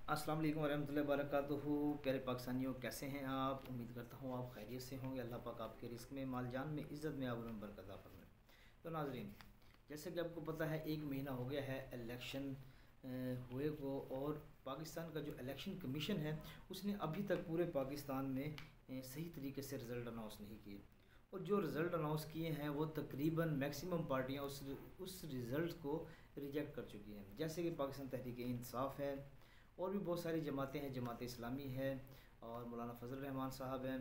अस्सलाम वालेकुम वरहमतुल्लाहि वबरकातुहू। प्यारे पाकिस्तानियों, कैसे हैं आप? उम्मीद करता हूँ आप खैरियत से होंगे। अल्लाह पाक आपके रिस्क में, माल जान में, इज़्ज़त में, आबरू में बरकत अता फरमाए। तो नाज़रीन, जैसे कि आपको पता है 1 महीना हो गया है इलेक्शन हुए को, और पाकिस्तान का जो इलेक्शन कमीशन है उसने अभी तक पूरे पाकिस्तान में सही तरीके से रिज़ल्ट अनाउंस नहीं किए। और जो रिज़ल्ट अनाउंस किए हैं वो तकरीबन मैक्सिमम पार्टियाँ उस रिज़ल्ट को रिजेक्ट कर चुकी हैं। जैसे कि पाकिस्तान तहरीक इंसाफ है, और भी बहुत सारी जमातें हैं, जमात इस्लामी है, और मौलाना फजल रहमान साहब हैं,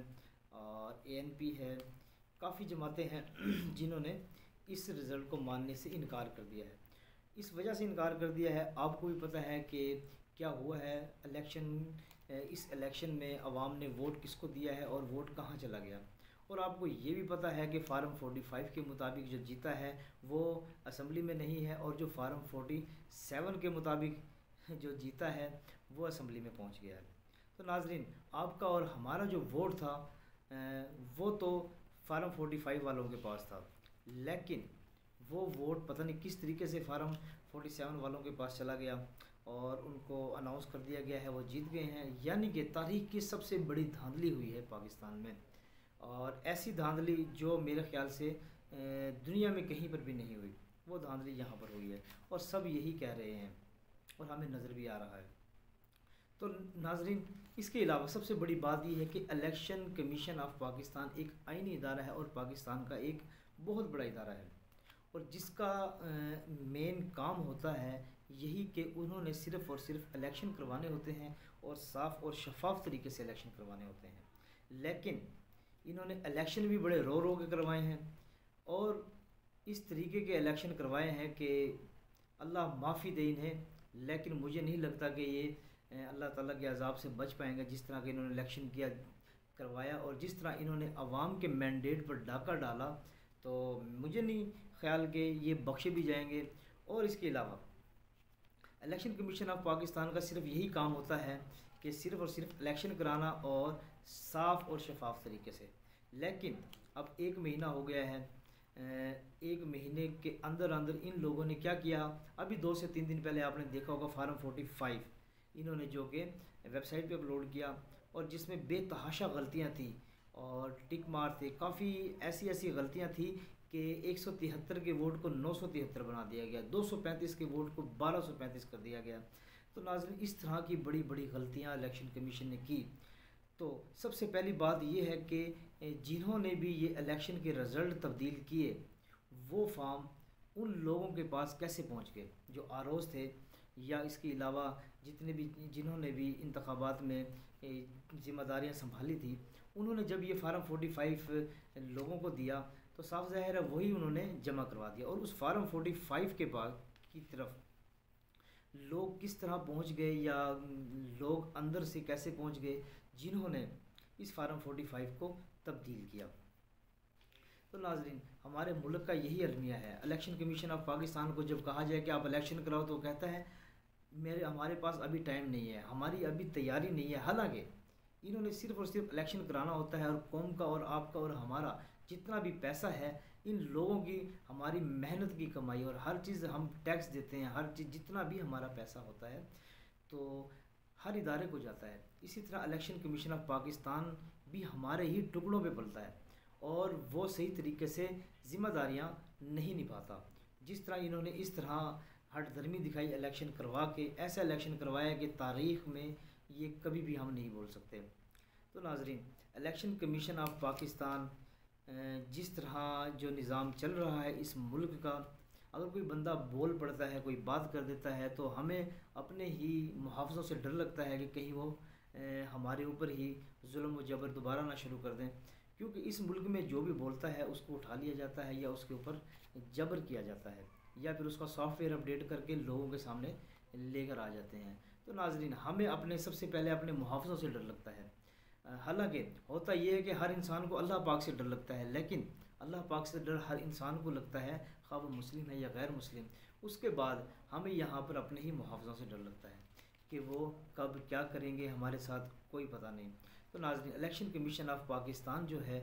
और ANP है। काफ़ी जमातें हैं जिन्होंने इस रिज़ल्ट को मानने से इनकार कर दिया है। इस वजह से इनकार कर दिया है, आपको भी पता है कि क्या हुआ है इस इलेक्शन में अवाम ने वोट किसको दिया है और वोट कहाँ चला गया। और आपको ये भी पता है कि फार्म 45 के मुताबिक जो जीता है वो असम्बली में नहीं है, और जो फार्म 47 के मुताबिक जो जीता है वो असम्बली में पहुंच गया है। तो नाजरीन, आपका और हमारा जो वोट था वो तो फार्म 45 वालों के पास था, लेकिन वो वोट पता नहीं किस तरीके से फार्म 47 वालों के पास चला गया और उनको अनाउंस कर दिया गया है वो जीत गए हैं। यानी कि तारीख की सबसे बड़ी धांधली हुई है पाकिस्तान में, और ऐसी धांधली जो मेरे ख्याल से दुनिया में कहीं पर भी नहीं हुई, वो धांधली यहाँ पर हुई है। और सब यही कह रहे हैं और हमें नज़र भी आ रहा है। तो नाजरीन, इसके अलावा सबसे बड़ी बात यह है कि इलेक्शन कमीशन ऑफ पाकिस्तान एक आइनी इदारा है और पाकिस्तान का एक बहुत बड़ा इदारा है, और जिसका मेन काम होता है यही कि उन्होंने सिर्फ़ और सिर्फ इलेक्शन करवाने होते हैं और साफ़ और शफाफ तरीके से इलेक्शन करवाने होते हैं। लेकिन इन्होंने इलेक्शन भी बड़े रो रो के करवाए हैं, और इस तरीके के इलेक्शन करवाए हैं कि अल्लाह माफ़ी दे इन्हें। लेकिन मुझे नहीं लगता कि ये अल्लाह ताला के अज़ाब से बच पाएंगे। जिस तरह के इन्होंने इलेक्शन किया करवाया और जिस तरह इन्होंने अवाम के मैंडेट पर डाका डाला, तो मुझे नहीं ख्याल कि ये बख्शे भी जाएंगे। और इसके अलावा इलेक्शन कमीशन ऑफ पाकिस्तान का सिर्फ यही काम होता है कि सिर्फ़ और सिर्फ इलेक्शन कराना, और साफ़ और शफाफ तरीके से। लेकिन अब 1 महीना हो गया है, 1 महीने के अंदर अंदर इन लोगों ने क्या किया। अभी 2 से 3 दिन पहले आपने देखा होगा फार्म 45 इन्होंने जो कि वेबसाइट पे अपलोड किया, और जिसमें बेतहाशा गलतियां थी और टिक मार थे। काफ़ी ऐसी ऐसी गलतियां थी कि 173 के वोट को 973 बना दिया गया, 235 के वोट को 1235 कर दिया गया। तो नाज़रीन, इस तरह की बड़ी बड़ी गलतियां इलेक्शन कमीशन ने की। तो सबसे पहली बात यह है कि जिन्होंने भी ये इलेक्शन के रिज़ल्ट तब्दील किए, वो फार्म उन लोगों के पास कैसे पहुंच गए जो आरोज़ थे, या इसके अलावा जितने भी जिन्होंने भी इंतखाबात में ज़िम्मेदारियां संभाली थी। उन्होंने जब ये फार्म 45 लोगों को दिया तो साफ ज़ाहिर है वही उन्होंने जमा करवा दिया, और उस फार्म 45 के बाद की तरफ लोग किस तरह पहुंच गए, या लोग अंदर से कैसे पहुंच गए जिन्होंने इस फार्म 45 को तब्दील किया। तो नाजरीन, हमारे मुल्क का यही अलमिया है। इलेक्शन कमीशन ऑफ पाकिस्तान को जब कहा जाए कि आप इलेक्शन कराओ तो कहता है हमारे पास अभी टाइम नहीं है, हमारी अभी तैयारी नहीं है। हालांकि इन्होंने सिर्फ़ और सिर्फ इलेक्शन कराना होता है, और कौम का और आपका और हमारा जितना भी पैसा है, इन लोगों की हमारी मेहनत की कमाई, और हर चीज़ हम टैक्स देते हैं, हर चीज़ जितना भी हमारा पैसा होता है तो हर इदारे को जाता है। इसी तरह इलेक्शन कमीशन ऑफ पाकिस्तान भी हमारे ही टुकड़ों पे पलता है, और वो सही तरीके से ज़िम्मेदारियाँ नहीं निभाता। जिस तरह इन्होंने इस तरह हठधर्मी दिखाई इलेक्शन करवा के, ऐसा इलेक्शन करवाया कि तारीख़ में ये कभी भी हम नहीं बोल सकते। तो नाजरीन, इलेक्शन कमीशन ऑफ पाकिस्तान जिस तरह जो निज़ाम चल रहा है इस मुल्क का, अगर कोई बंदा बोल पड़ता है, कोई बात कर देता है, तो हमें अपने ही मुहाफ़िज़ों से डर लगता है कि कहीं वो हमारे ऊपर ही जुल्म व जबर दोबारा ना शुरू कर दें। क्योंकि इस मुल्क में जो भी बोलता है उसको उठा लिया जाता है, या उसके ऊपर जबर किया जाता है, या फिर उसका सॉफ्टवेयर अपडेट करके लोगों के सामने लेकर आ जाते हैं। तो नाजरीन, हमें अपने सबसे पहले अपने मुहाफ़िज़ों से डर लगता है। हालांकि होता यह है कि हर इंसान को अल्लाह पाक से डर लगता है, लेकिन अल्लाह पाक से डर हर इंसान को लगता है, ख़्वाह वो मुस्लिम है या गैर मुस्लिम। उसके बाद हमें यहाँ पर अपने ही मुहाफ़िज़ों से डर लगता है कि वो कब क्या करेंगे हमारे साथ, कोई पता नहीं। तो नाज़रीन, इलेक्शन कमीशन ऑफ पाकिस्तान जो है,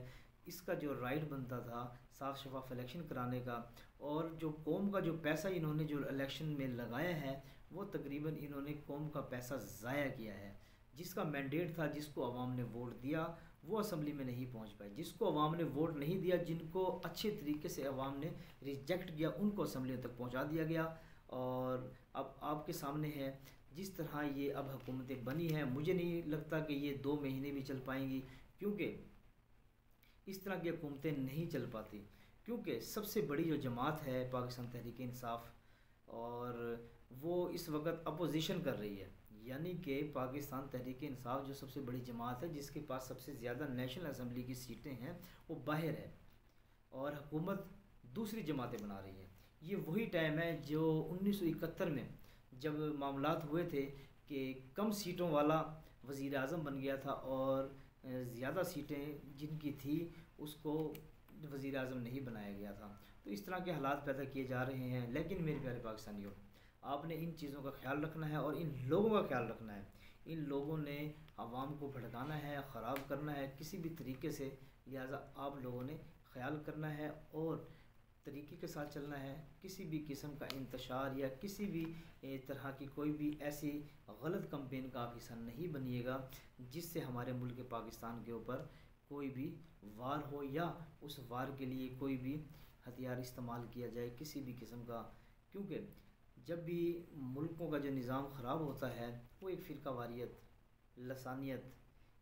इसका जो राइट बनता था साफ़ शफाफ इलेक्शन कराने का, और जो कौम का जो पैसा इन्होंने जो इलेक्शन में लगाया है वो तकरीबन इन्होंने कौम का पैसा ज़ाया किया है। जिसका मैंडेट था, जिसको अवाम ने वोट दिया, वो असम्बली में नहीं पहुंच पाए। जिसको अवाम ने वोट नहीं दिया, जिनको अच्छे तरीके से अवाम ने रिजेक्ट किया, उनको असम्बली तक पहुंचा दिया गया। और अब आपके सामने है जिस तरह ये अब हुकूमतें बनी हैं, मुझे नहीं लगता कि ये 2 महीने भी चल पाएंगी, क्योंकि इस तरह की हुकूमतें नहीं चल पाती। क्योंकि सबसे बड़ी जो जमात है पाकिस्तान तहरीक इंसाफ, और वो इस वक्त अपोजिशन कर रही है, यानी कि पाकिस्तान तहरीक इंसाफ जो सबसे बड़ी जमात है, जिसके पास सबसे ज़्यादा नेशनल असम्बली की सीटें हैं, वो बाहर है और हुकूमत दूसरी जमातें बना रही हैं। ये वही टाइम है जो 1971 में जब मामलात हुए थे कि कम सीटों वाला वज़ीर आज़म बन गया था और ज़्यादा सीटें जिनकी थी उसको वज़ीर आज़म नहीं बनाया गया था। तो इस तरह के हालात पैदा किए जा रहे हैं। लेकिन मेरे प्यारे पाकिस्तानियों, आपने इन चीज़ों का ख्याल रखना है और इन लोगों का ख्याल रखना है। इन लोगों ने आवाम को भड़काना है, ख़राब करना है किसी भी तरीके से, लिहाजा आप लोगों ने ख्याल करना है और तरीके के साथ चलना है। किसी भी किस्म का इंतशार या किसी भी तरह की कोई भी ऐसी गलत कैंपेन का आप हिस्सा नहीं बनिएगा जिससे हमारे मुल्क पाकिस्तान के ऊपर कोई भी वार हो या उस वार के लिए कोई भी हथियार इस्तेमाल किया जाए किसी भी किस्म का। क्योंकि जब भी मुल्कों का जो निज़ाम ख़राब होता है वो एक फ़िरका वारियत, लसानियत,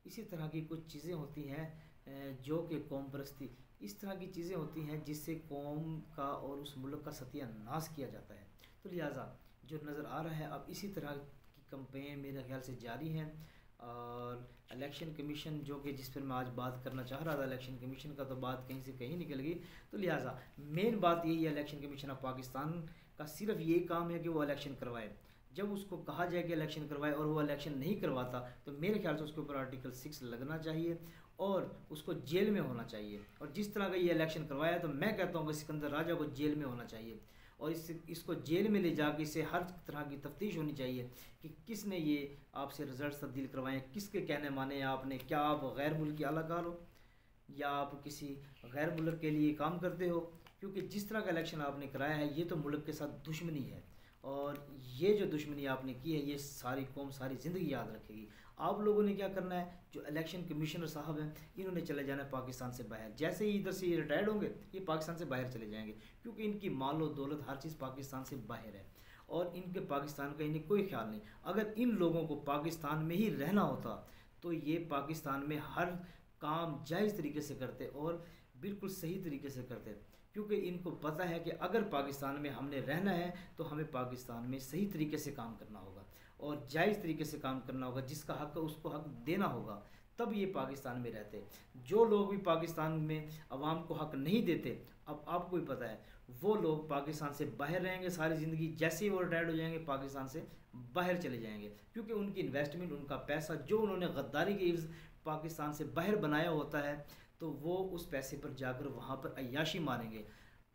इसी तरह की कुछ चीज़ें होती हैं जो कि कौम परस्ती, इस तरह की चीज़ें होती हैं जिससे कौम का और उस मुल्क का सत्यानाश किया जाता है। तो लिहाजा जो नज़र आ रहा है अब इसी तरह की कैंपेन मेरे ख्याल से जारी हैं। और इलेक्शन कमीशन जो कि जिस पर मैं आज बात करना चाह रहा था, इलेक्शन कमीशन का तो बात कहीं से कहीं निकल गई। तो लिहाजा मेन बात यही है, इलेक्शन कमीशन ऑफ पाकिस्तान का सिर्फ ये काम है कि वो इलेक्शन करवाए। जब उसको कहा जाए कि इलेक्शन करवाए और वो इलेक्शन नहीं करवाता तो मेरे ख्याल से उसके ऊपर आर्टिकल 6 लगना चाहिए और उसको जेल में होना चाहिए। और जिस तरह का ये इलेक्शन करवाया तो मैं कहता हूँ कि सिकंदर राजा को जेल में होना चाहिए और इसको जेल में ले जाकर इसे हर तरह की तफ्तीश होनी चाहिए कि किसने ये आपसे रिजल्ट तब्दील करवाए, किसके कहने माने आपने, क्या आप गैर मुल्की अलाकार हो या आप किसी गैर मुल्क के लिए काम करते हो। क्योंकि जिस तरह का इलेक्शन आपने कराया है ये तो मुल्क के साथ दुश्मनी है और ये जो दुश्मनी आपने की है ये सारी कौम सारी ज़िंदगी याद रखेगी। आप लोगों ने क्या करना है, जो इलेक्शन कमिश्नर साहब हैं इन्होंने चले जाना है पाकिस्तान से बाहर। जैसे ही इधर से ये रिटायर्ड होंगे ये पाकिस्तान से बाहर चले जाएंगे, क्योंकि इनकी मालो दौलत हर चीज़ पाकिस्तान से बाहर है और इनके पाकिस्तान का इन्हें कोई ख्याल नहीं। अगर इन लोगों को पाकिस्तान में ही रहना होता तो ये पाकिस्तान में हर काम जायज़ तरीके से करते और बिल्कुल सही तरीके से करते, क्योंकि इनको पता है कि अगर पाकिस्तान में हमने रहना है तो हमें पाकिस्तान में सही तरीके से काम करना होगा और जायज़ तरीके से काम करना होगा। जिसका हक है उसको हक देना होगा, तब ये पाकिस्तान में रहते। जो लोग भी पाकिस्तान में अवाम को हक नहीं देते, अब आपको भी पता है वो लोग पाकिस्तान से बाहर रहेंगे सारी ज़िंदगी। जैसे ही वो रिटायर्ड हो जाएंगे पाकिस्तान से बाहर चले जाएंगे, क्योंकि उनकी इन्वेस्टमेंट, उनका पैसा जो उन्होंने गद्दारी के पाकिस्तान से बाहर बनाया होता है तो वो उस पैसे पर जाकर वहाँ पर अय्याशी मारेंगे।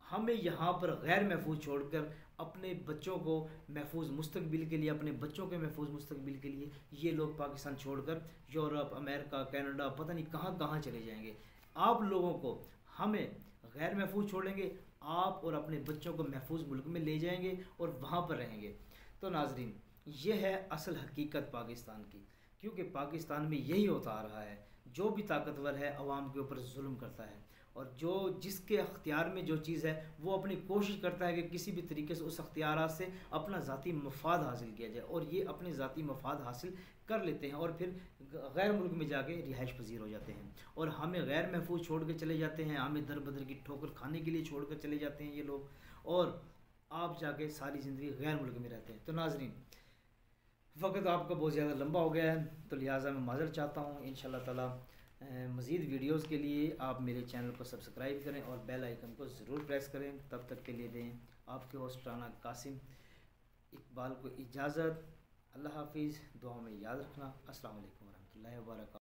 हमें यहाँ पर गैर महफूज छोड़कर अपने बच्चों को महफूज मुस्तकबिल के लिए, अपने बच्चों के महफूज मुस्तकबिल के लिए ये लोग पाकिस्तान छोड़कर यूरोप, अमेरिका, कनाडा, पता नहीं कहाँ कहाँ चले जाएंगे। आप लोगों को हमें गैर महफूज छोड़ेंगे, आप और अपने बच्चों को महफूज मुल्क में ले जाएंगे और वहाँ पर रहेंगे। तो नाजरीन, ये है असल हकीकत पाकिस्तान की, क्योंकि पाकिस्तान में यही होता आ रहा है। जो भी ताकतवर है अवाम के ऊपर जुल्म करता है और जो जिसके अख्तियार में जो चीज़ है वो अपनी कोशिश करता है कि किसी भी तरीके से उस अख्तियारात से अपना ज़ाती मफाद हासिल किया जाए, और ये अपने ज़ाती मफाद हासिल कर लेते हैं और फिर गैर मुल्क में जाके रिहाइश पजीर हो जाते हैं और हमें गैर महफूज छोड़ के चले जाते हैं, हमें दर बदर की ठोकर खाने के लिए छोड़ कर चले जाते हैं ये लोग, और आप जाके सारी ज़िंदगी गैर मुल्क में रहते हैं। तो नाजरीन, वक्त आपका बहुत ज़्यादा लंबा हो गया है तो लिहाजा मैं माज़रत चाहता हूँ। इंशाल्लाह ताला मज़ीद वीडियोस के लिए आप मेरे चैनल को सब्सक्राइब करें और बेल आइकन को ज़रूर प्रेस करें। तब तक के लिए दें आपके होस्ट राना कासिम इकबाल को इजाज़त। अल्लाह हाफिज़, दुआ में याद रखना। अस्सलाम वालेकुम वरहमतुल्लाहि वबरकातुहू।